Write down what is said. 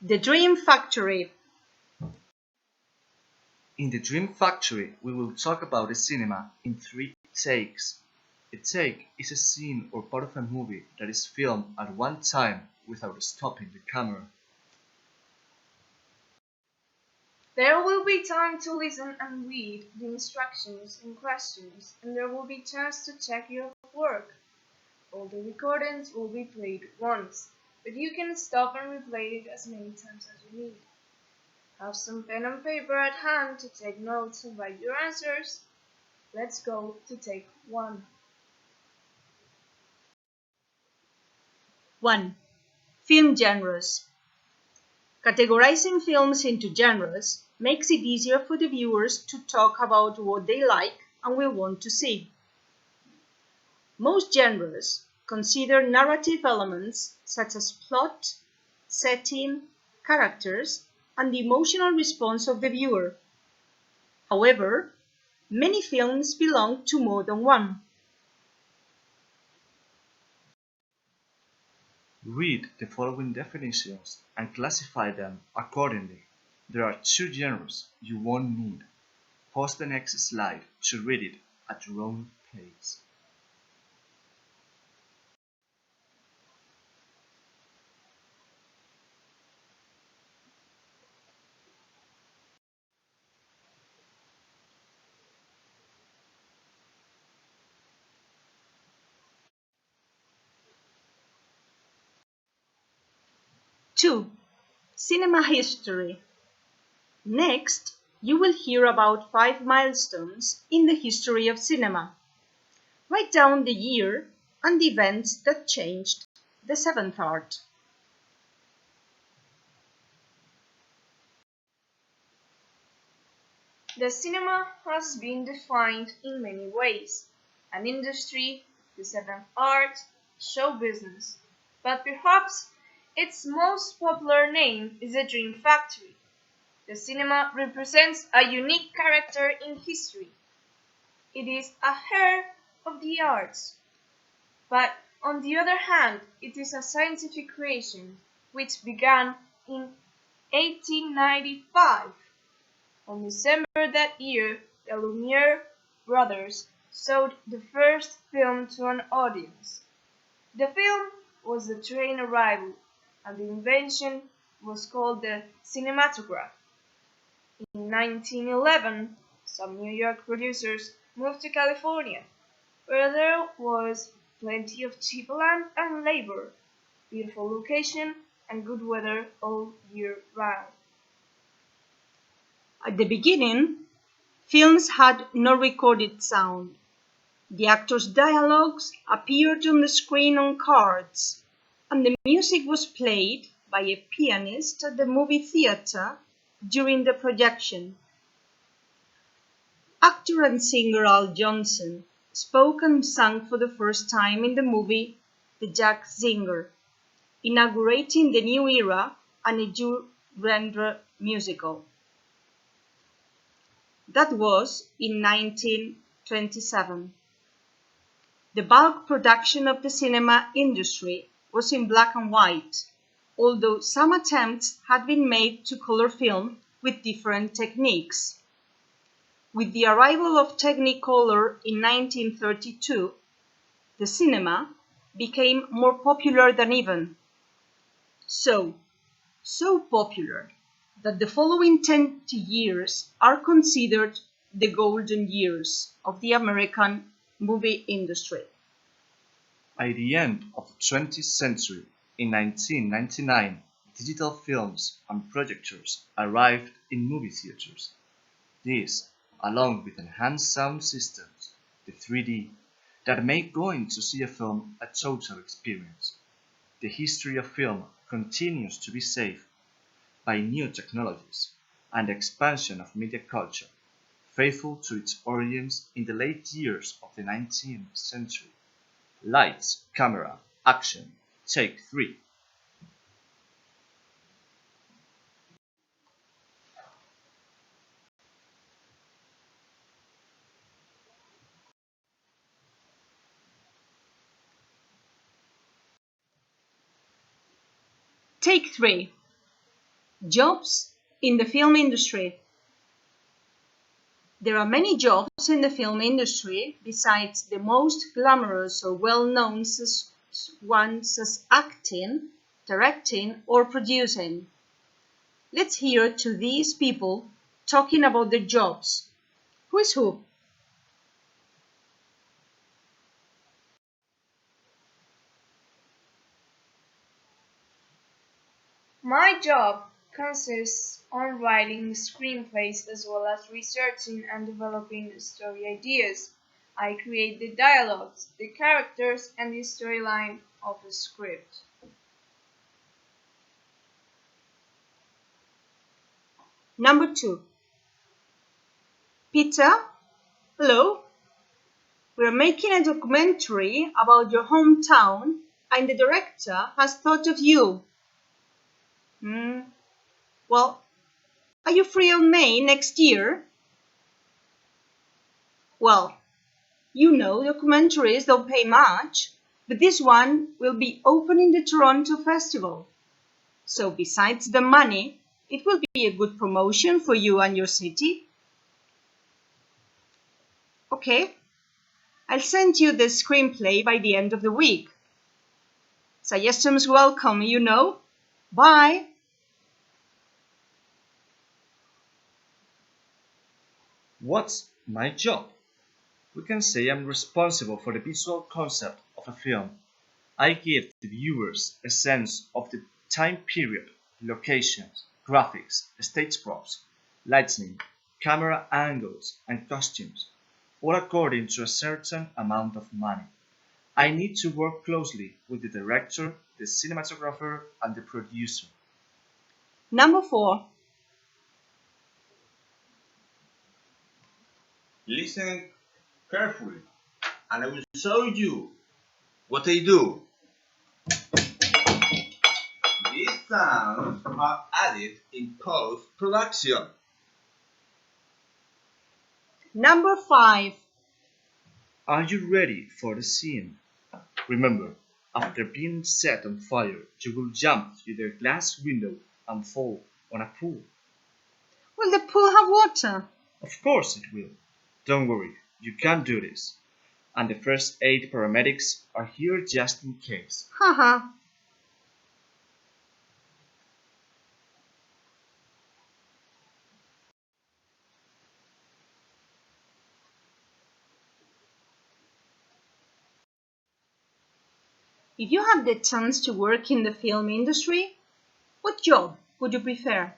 The Dream Factory. In The Dream Factory, we will talk about the cinema in 3 takes. A take is a scene or part of a movie that is filmed at one time without stopping the camera. There will be time to listen and read the instructions and questions, and there will be chance to check your work. All the recordings will be played once, but you can stop and replay it as many times as you need. Have some pen and paper at hand to take notes and write your answers. Let's go to take 1. 1. Film genres. Categorizing films into genres makes it easier for the viewers to talk about what they like and will want to see. Most genres consider narrative elements such as plot, setting, characters, and the emotional response of the viewer. However, many films belong to more than one. Read the following definitions and classify them accordingly. There are 2 genres you won't need. Pause the next slide to read it at your own pace. Two, cinema history. Next, you will hear about 5 milestones in the history of cinema. Write down the year and the events that changed the seventh art. The cinema has been defined in many ways: an industry, the seventh art, show business. But perhaps its most popular name is the Dream Factory. The cinema represents a unique character in history. It is a heir of the arts. But on the other hand, it is a scientific creation which began in 1895. On December that year, the Lumiere brothers showed the first film to an audience. The film was The Train Arrival, and the invention was called the cinematograph. In 1911, some New York producers moved to California, where there was plenty of cheap land and labor, beautiful location, and good weather all year round. At the beginning, films had no recorded sound. The actors' dialogues appeared on the screen on cards, and the music was played by a pianist at the movie theater during the projection. Actor and singer Al Johnson spoke and sang for the first time in the movie The Jack Singer, inaugurating the new era and a genre musical. That was in 1927. The bulk production of the cinema industry was in black and white, although some attempts had been made to color film with different techniques. With the arrival of Technicolor in 1932, the cinema became more popular than even. So popular that the following 20 years are considered the golden years of the American movie industry. By the end of the 20th century, in 1999, digital films and projectors arrived in movie theaters. This, along with enhanced sound systems, the 3D, that make going to see a film a total experience. The history of film continues to be shaped by new technologies and the expansion of media culture, faithful to its origins in the late years of the 19th century. Lights, camera, action, take 3. Take 3. Jobs in the film industry. There are many jobs in the film industry besides the most glamorous or well-known ones as acting, directing, or producing. Let's hear to these people talking about their jobs. Who is who? My job consists on writing screenplays as well as researching and developing story ideas. I create the dialogues, the characters, and the storyline of a script. Number 2. Peter, hello. We're making a documentary about your hometown and the director has thought of you. Well, are you free on May next year? Well, you know documentaries don't pay much, but this one will be opening the Toronto Festival. So besides the money, it will be a good promotion for you and your city. Okay, I'll send you the screenplay by the end of the week. Suggestions welcome, you know. Bye. What's my job? We can say I'm responsible for the visual concept of a film. I give the viewers a sense of the time period, locations, graphics, stage props, lighting, camera angles, and costumes, all according to a certain amount of money. I need to work closely with the director, the cinematographer, and the producer. Number 4. Listen carefully, and I will show you what I do. These sounds are added in post-production. Number 5. Are you ready for the scene? Remember, after being set on fire, you will jump through the glass window and fall on a pool. Will the pool have water? Of course it will. Don't worry, you can do this. And the first aid paramedics are here just in case. Haha. If you had the chance to work in the film industry, what job would you prefer?